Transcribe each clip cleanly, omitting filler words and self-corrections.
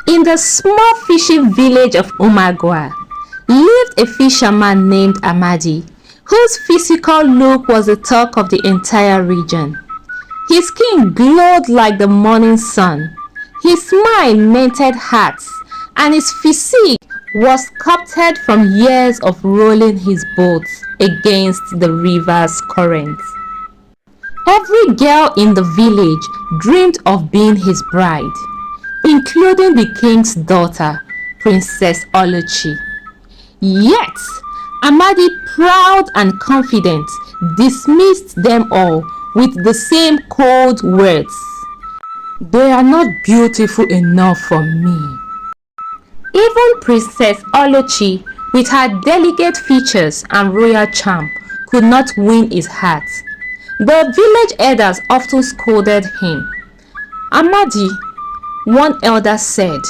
In the small fishing village of Umagua lived a fisherman named Amadi, whose physical look was the talk of the entire region. His skin glowed like the morning sun, his smile melted hearts, and his physique was sculpted from years of rolling his boats against the river's currents. Every girl in the village dreamed of being his bride, including the king's daughter, Princess Oluchi. Yet, Amadi, proud and confident, dismissed them all with the same cold words. "They are not beautiful enough for me." Even Princess Oluchi, with her delicate features and royal charm, could not win his heart. The village elders often scolded him. "Amadi," one elder said,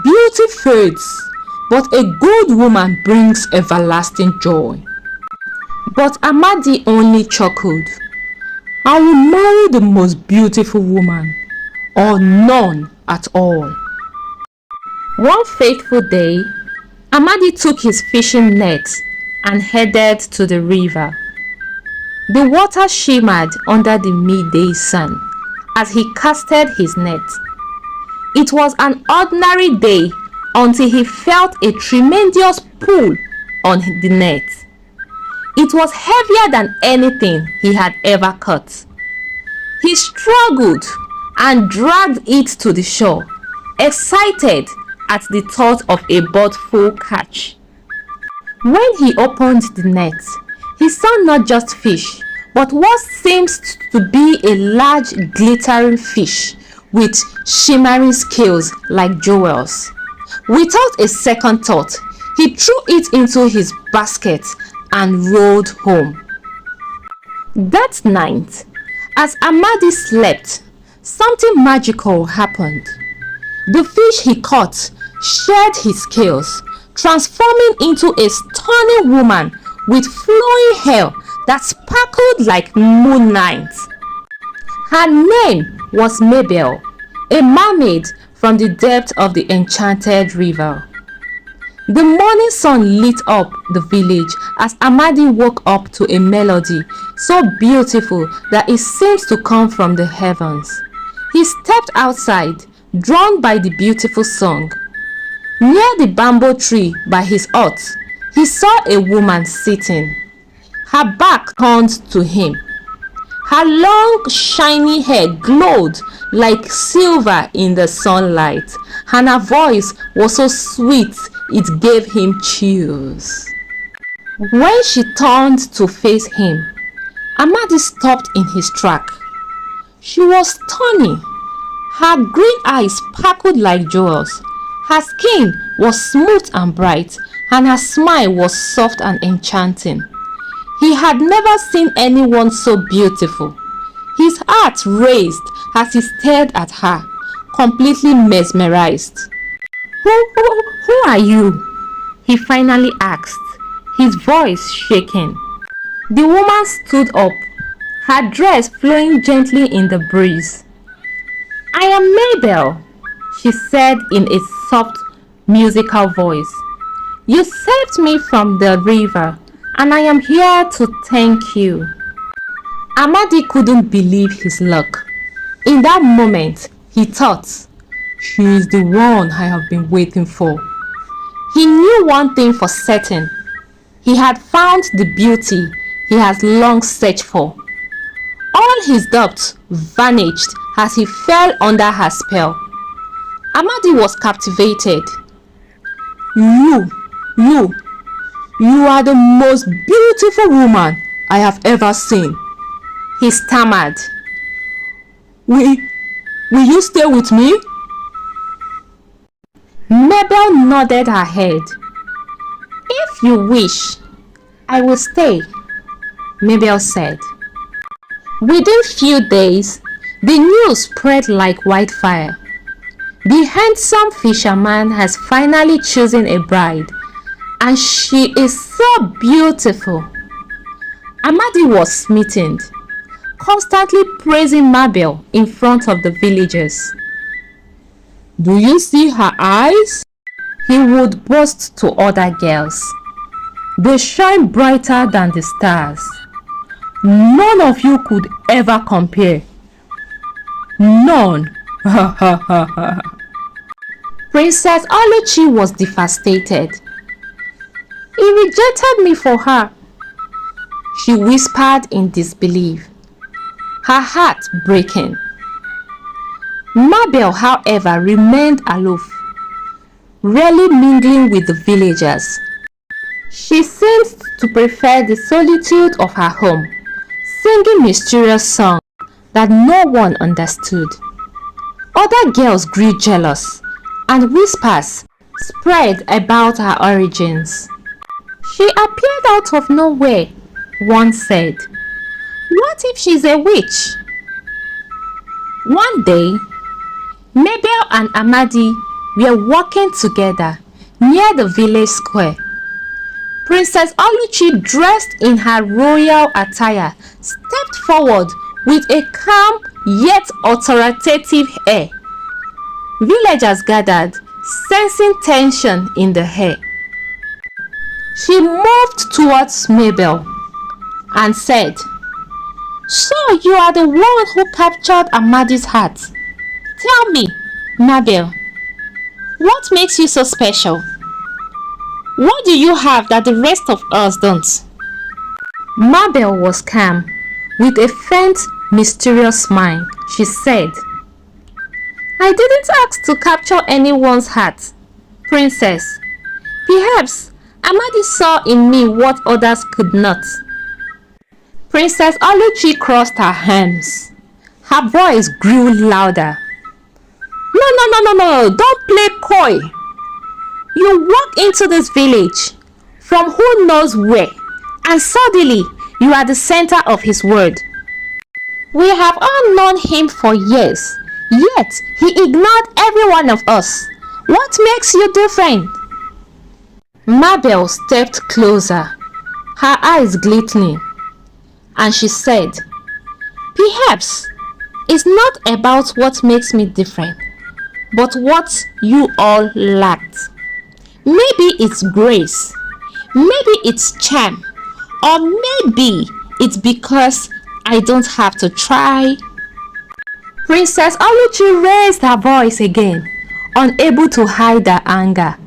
"beauty fades, but a good woman brings everlasting joy." But Amadi only chuckled. "I will marry the most beautiful woman, or none at all." One fateful day, Amadi took his fishing nets and headed to the river. The water shimmered under the midday sun as he casted his net. It was an ordinary day until he felt a tremendous pull on the net. It was heavier than anything he had ever caught. He struggled and dragged it to the shore, excited at the thought of a boatful catch. When he opened the net, he saw not just fish, but what seemed to be a large glittering fish with shimmering scales like jewels. Without a second thought, he threw it into his basket and rode home. That night, as Amadi slept, something magical happened. The fish he caught shed his scales, transforming into a stunning woman with flowing hair that sparkled like moonlight. Her name was Mayel, a mermaid from the depth of the enchanted river. The morning sun lit up the village as Amadi woke up to a melody so beautiful that it seemed to come from the heavens. He stepped outside, drawn by the beautiful song. Near the bamboo tree by his hut, he saw a woman sitting, her back turned to him. Her long, shiny hair glowed like silver in the sunlight, and her voice was so sweet it gave him chills. When she turned to face him, Amadi stopped in his track. She was stunning. Her green eyes sparkled like jewels. Her skin was smooth and bright, and her smile was soft and enchanting. He had never seen anyone so beautiful. His heart raced as he stared at her, completely mesmerized. Who are you?" he finally asked, his voice shaking. The woman stood up, her dress flowing gently in the breeze. "I am Mayel," she said in a soft, musical voice. "You saved me from the river, and I am here to thank you." Amadi couldn't believe his luck. In that moment, he thought, "She is the one I have been waiting for." He knew one thing for certain. He had found the beauty he has long searched for. All his doubts vanished as he fell under her spell. Amadi was captivated. You are the most beautiful woman I have ever seen," he stammered. Will you stay with me?" Mayel nodded her head. "If you wish, I will stay," Mayel said. Within few days, the news spread like wildfire. The handsome fisherman has finally chosen a bride, and she is so beautiful. Amadi was smitten, constantly praising Mayel in front of the villagers. Do you see her eyes? He would boast to other girls. They shine brighter than the stars. None of you could ever compare. None. Princess Oluchi was devastated. He rejected me for her, she whispered in disbelief, her heart breaking. Mabel, however, remained aloof, rarely mingling with the villagers. She seemed to prefer the solitude of her home, singing mysterious songs that no one understood. Other girls grew jealous, and whispers spread about her origins. She appeared out of nowhere, one said. What if she's a witch? One day, Mabel and Amadi were walking together near the village square. Princess Oluchi, dressed in her royal attire, stepped forward with a calm yet authoritative air. Villagers gathered, sensing tension in the air. She moved towards Mabel and said, So you are the one who captured Amadi's heart. Tell me, Mabel, what makes you so special? What do you have that the rest of us don't? Mabel was calm, with a faint, mysterious smile. She said, I didn't ask to capture anyone's heart, Princess. Perhaps Amadi saw in me what others could not. Princess Oluchi crossed her hands. Her voice grew louder. No, don't play coy. You walk into this village from who knows where, and suddenly you are the center of his word. We have all known him for years, yet he ignored every one of us. What makes you different? Mabel stepped closer, her eyes glittering, and she said, Perhaps it's not about what makes me different, but what you all lacked. Maybe it's grace, maybe it's charm, or maybe it's because I don't have to try. Princess Oluchi raised her voice again, unable to hide her anger.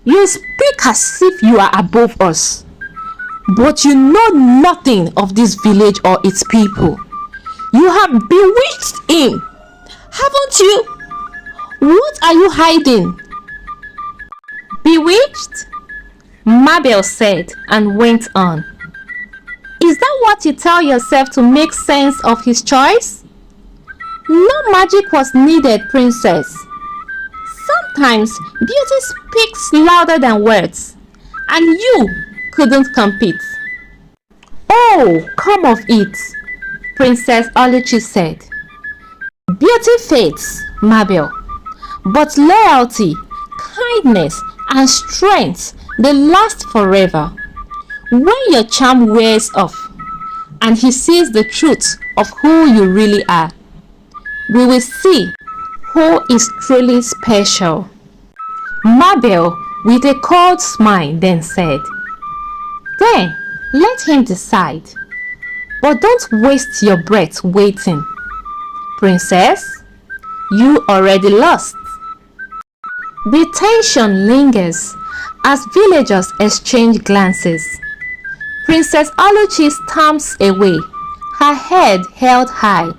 You speak as if you are above us, but you know nothing of this village or its people. You have bewitched him, haven't you? What are you hiding? Bewitched? Mabel said and went on. Is that what you tell yourself to make sense of his choice? No magic was needed, Princess. Sometimes beauty speaks louder than words, and you couldn't compete. Oh, come of it, Princess Oluchi said. Beauty fades, Mabel, but loyalty, kindness, and strength, they last forever. When your charm wears off, and he sees the truth of who you really are, we will see who is truly special. Mabel, with a cold smile, then said, Then let him decide, but don't waste your breath waiting. Princess, you already lost. The tension lingers as villagers exchange glances. Princess Oluchi stamps away, her head held high,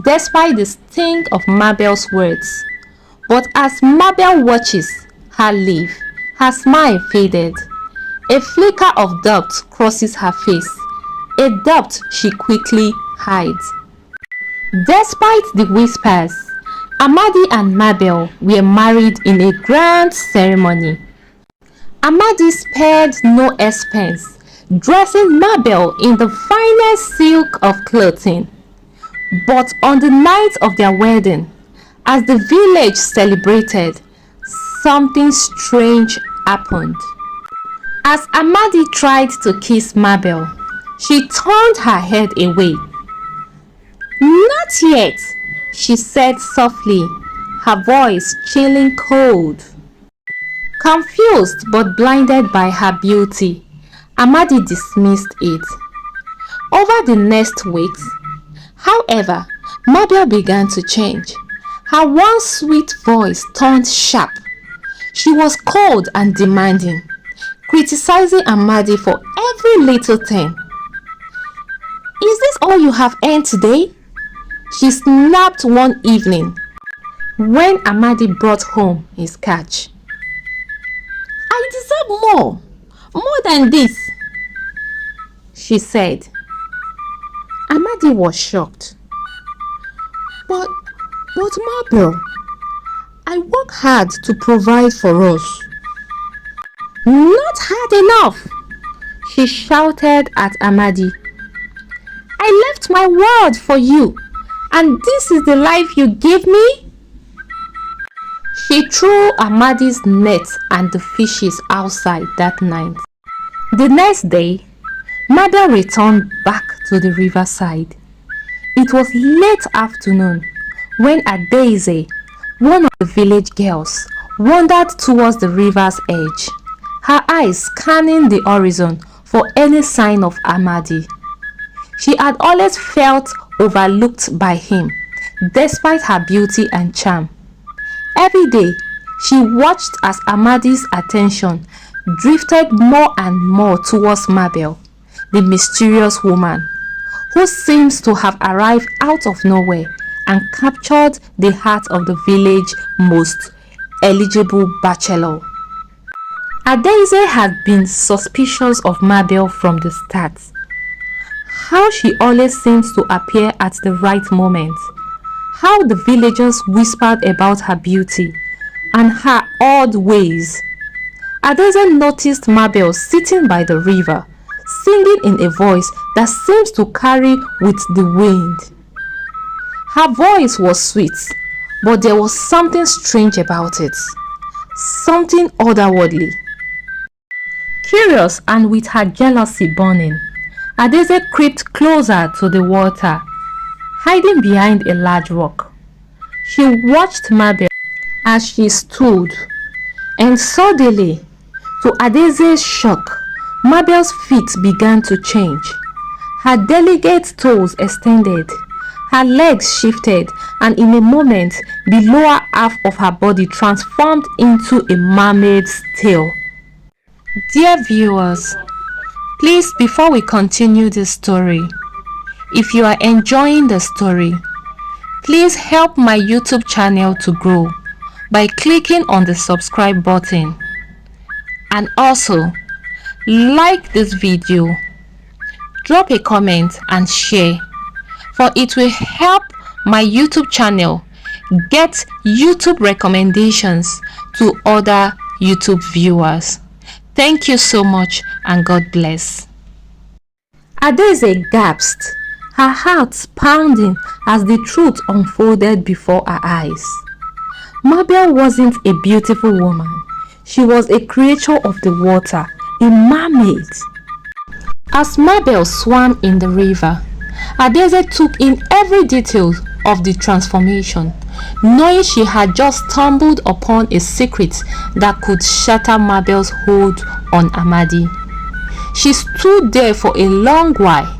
despite the sting of Mabel's words. But as Mabel watches her leave, her smile faded. A flicker of doubt crosses her face, a doubt she quickly hides. Despite the whispers, Amadi and Mabel were married in a grand ceremony. Amadi spared no expense, dressing Mabel in the finest silk of clothing. But on the night of their wedding, as the village celebrated, something strange happened. As Amadi tried to kiss Mabel, she turned her head away. Not yet, she said softly, her voice chilling cold. Confused but blinded by her beauty, Amadi dismissed it. Over the next weeks, however, Mabel began to change. Her once sweet voice turned sharp. She was cold and demanding, criticizing Amadi for every little thing. "Is this all you have earned today?" she snapped one evening when Amadi brought home his catch. "I deserve more than this," she said. Amadi was shocked. But Mabel, I work hard to provide for us." "Not hard enough," she shouted at Amadi. "I left my word for you, and this is the life you give me?" She threw Amadi's net and the fishes outside that night. The next day, Mabel returned back to the riverside. It was late afternoon when Adaeze, one of the village girls, wandered towards the river's edge, her eyes scanning the horizon for any sign of Amadi. She had always felt overlooked by him, despite her beauty and charm. Every day, she watched as Amadi's attention drifted more and more towards Mabel, the mysterious woman, who seems to have arrived out of nowhere and captured the heart of the village's most eligible bachelor. Adaeze had been suspicious of Mabel from the start. How she always seems to appear at the right moment, how the villagers whispered about her beauty, and her odd ways. Adaeze noticed Mabel sitting by the river, singing in a voice that seems to carry with the wind. Her voice was sweet, but there was something strange about it, something otherworldly. Curious and with her jealousy burning, Adaeze crept closer to the water, hiding behind a large rock. She watched Mabel as she stood, and suddenly, to Adaeze's shock, Mabel's feet began to change. Her delicate toes extended, her legs shifted, and in a moment, the lower half of her body transformed into a mermaid's tail. Dear viewers, please, before we continue this story, if you are enjoying the story, please help my YouTube channel to grow by clicking on the subscribe button, and also like this video, drop a comment and share, for it will help my YouTube channel get YouTube recommendations to other YouTube viewers. Thank you so much and God bless. Adaeze gasped, her heart pounding as the truth unfolded before her eyes. Mabel wasn't a beautiful woman. She was a creature of the water, a mermaid. As Mabel swam in the river, Adaeze took in every detail of the transformation, knowing she had just stumbled upon a secret that could shatter Mabel's hold on Amadi. She stood there for a long while,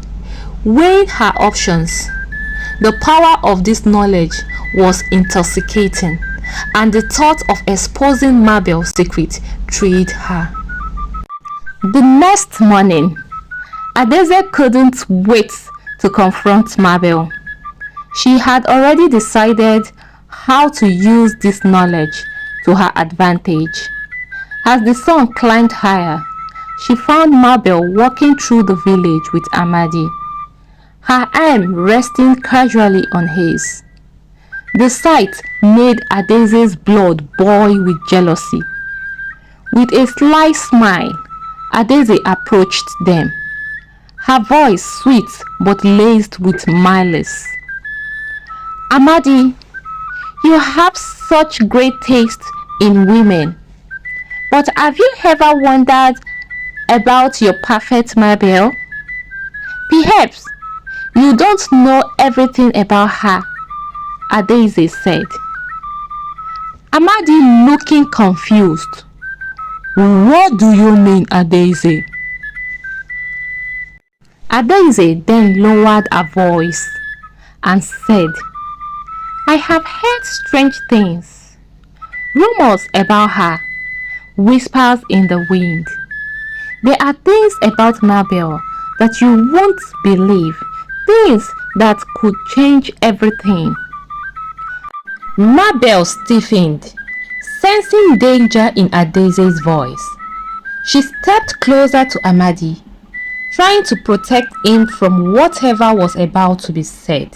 weighing her options. The power of this knowledge was intoxicating, and the thought of exposing Mabel's secret thrilled her. The next morning, Adaeze couldn't wait to confront Mabel. She had already decided how to use this knowledge to her advantage. As the sun climbed higher, she found Mabel walking through the village with Amadi, her arm resting casually on his. The sight made Adaeze's blood boil with jealousy. With a sly smile, Adaeze approached them, her voice sweet but laced with malice. "Amadi, you have such great taste in women, but have you ever wondered about your perfect Mabel? Perhaps you don't know everything about her," Adaeze said. Amadi looking confused. "What do you mean, Adaeze?" Adaeze then lowered her voice and said, "I have heard strange things. Rumors about her, whispers in the wind. There are things about Mabel that you won't believe, things that could change everything." Mabel stiffened, sensing danger in Adaeze's voice. She stepped closer to Amadi, trying to protect him from whatever was about to be said.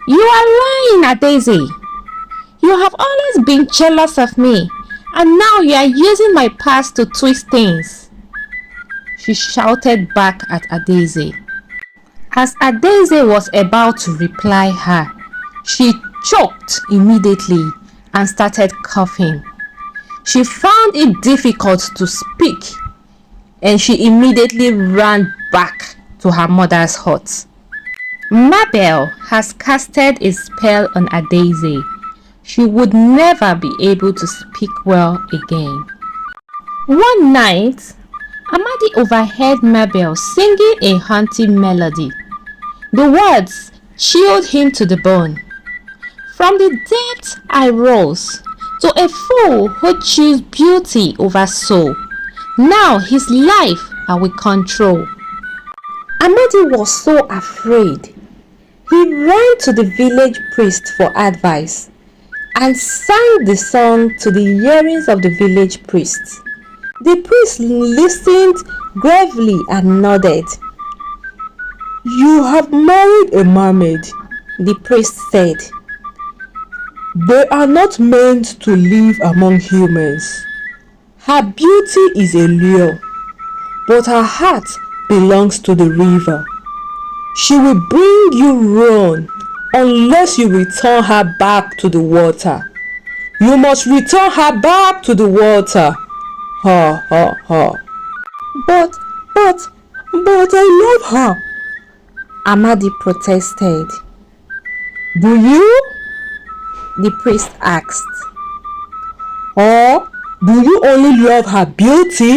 "You are lying, Adaeze. You have always been jealous of me, and now you are using my past to twist things," she shouted back at Adaeze. As Adaeze was about to reply her, she choked immediately and started coughing. She found it difficult to speak, and she immediately ran back to her mother's hut. Mabel has casted a spell on Adaeze. She would never be able to speak well again. One night, Amadi overheard Mabel singing a haunting melody. The words chilled him to the bone. "From the depths I rose, to a fool who chose beauty over soul. Now his life I will control." Amadi was so afraid. He ran to the village priest for advice and sang the song to the earrings of the village priest. The priest listened gravely and nodded. "You have married a mermaid," the priest said. "They are not meant to live among humans. Her beauty is a lure, but her heart belongs to the river. She will bring you ruin unless you return her back to the water. You must return her back to the water. Ha ha ha." But I love her," Amadi protested. "Do you?" the priest asked. "Or do you only love her beauty?"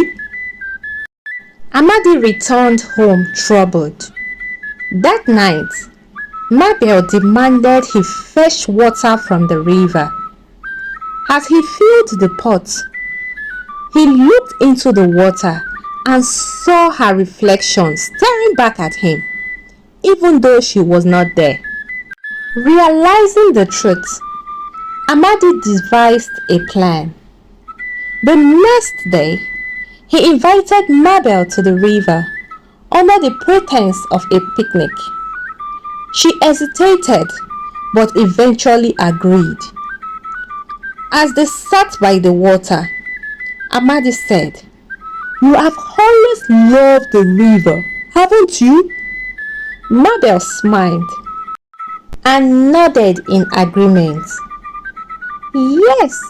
Amadi returned home troubled. That night, Mabel demanded he fetch water from the river. As he filled the pot, he looked into the water and saw her reflection staring back at him, even though she was not there. Realizing the truth, Amadi devised a plan. The next day, he invited Mabel to the river under the pretense of a picnic. She hesitated, but eventually agreed. As they sat by the water, Amadi said, "You have always loved the river, haven't you?" Mabel smiled and nodded in agreement. "Yes,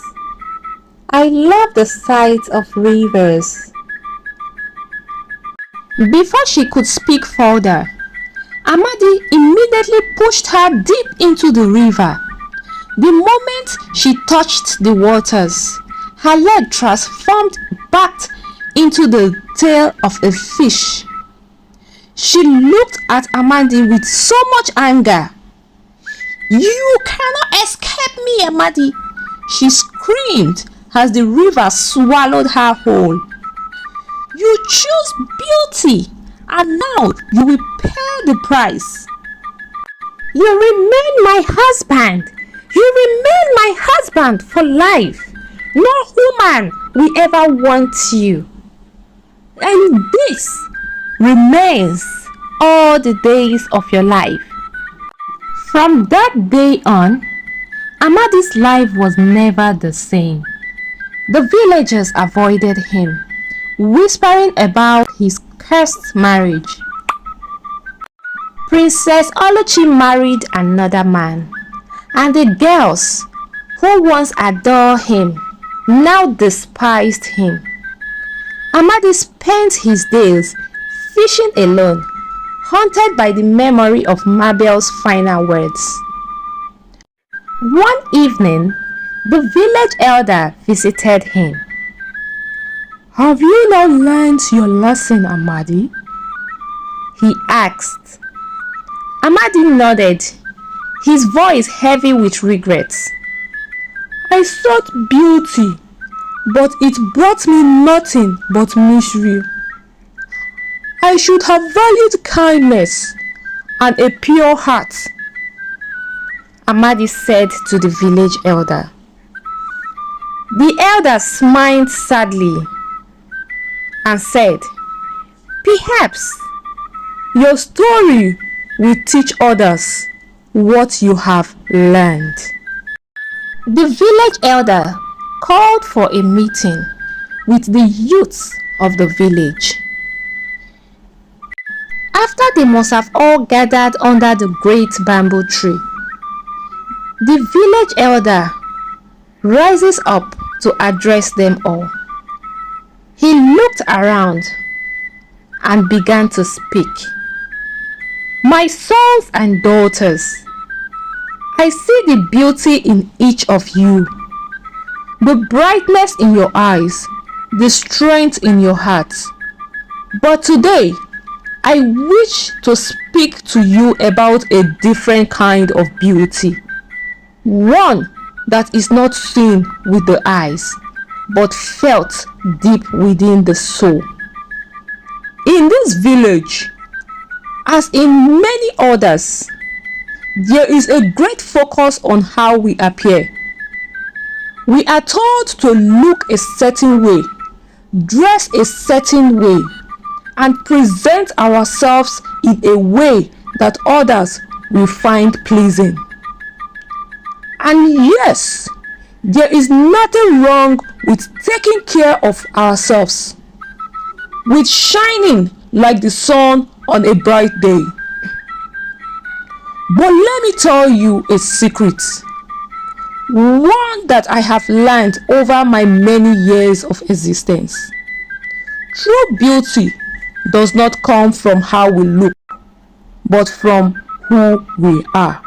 I love the sight of rivers." Before she could speak further, Amadi immediately pushed her deep into the river. The moment she touched the waters, her leg transformed back into the tail of a fish. She looked at Amadi with so much anger. "You cannot escape me, Amadi!" she screamed as the river swallowed her whole. "You chose beauty, and now you will pay the price." "You remain my husband. You remain my husband for life. No woman will ever want you. And this remains all the days of your life." From that day on, Amadi's life was never the same. The villagers avoided him, whispering about his cursed marriage. Princess Oluchi married another man, and the girls who once adored him now despised him. Amadi spent his days fishing alone, haunted by the memory of Mabel's final words. One evening, The village elder visited him. "Have you not learned your lesson, Amadi?" he asked. Amadi nodded, his voice heavy with regrets. "I sought beauty, but it brought me nothing but misery. I should have valued kindness and a pure heart," Amadi said to the village elder. The elder smiled sadly and said, "Perhaps "Your story will teach others what you have learned." The village elder called for a meeting with the youths of the village. After they must have all gathered under the great bamboo tree, the village elder rises up to address them all. He looked around and began to speak. "My sons and daughters, I see the beauty in each of you, the brightness in your eyes, the strength in your hearts. But today, I wish to speak to you about a different kind of beauty, one that is not seen with the eyes, but felt deep within the soul. In this village, as in many others, there is a great focus on how we appear. We are told to look a certain way, dress a certain way, and present ourselves in a way that others will find pleasing. And yes, there is nothing wrong with taking care of ourselves, with shining like the sun on a bright day. But let me tell you a secret, one that I have learned over my many years of existence. True beauty does not come from how we look, but from who we are."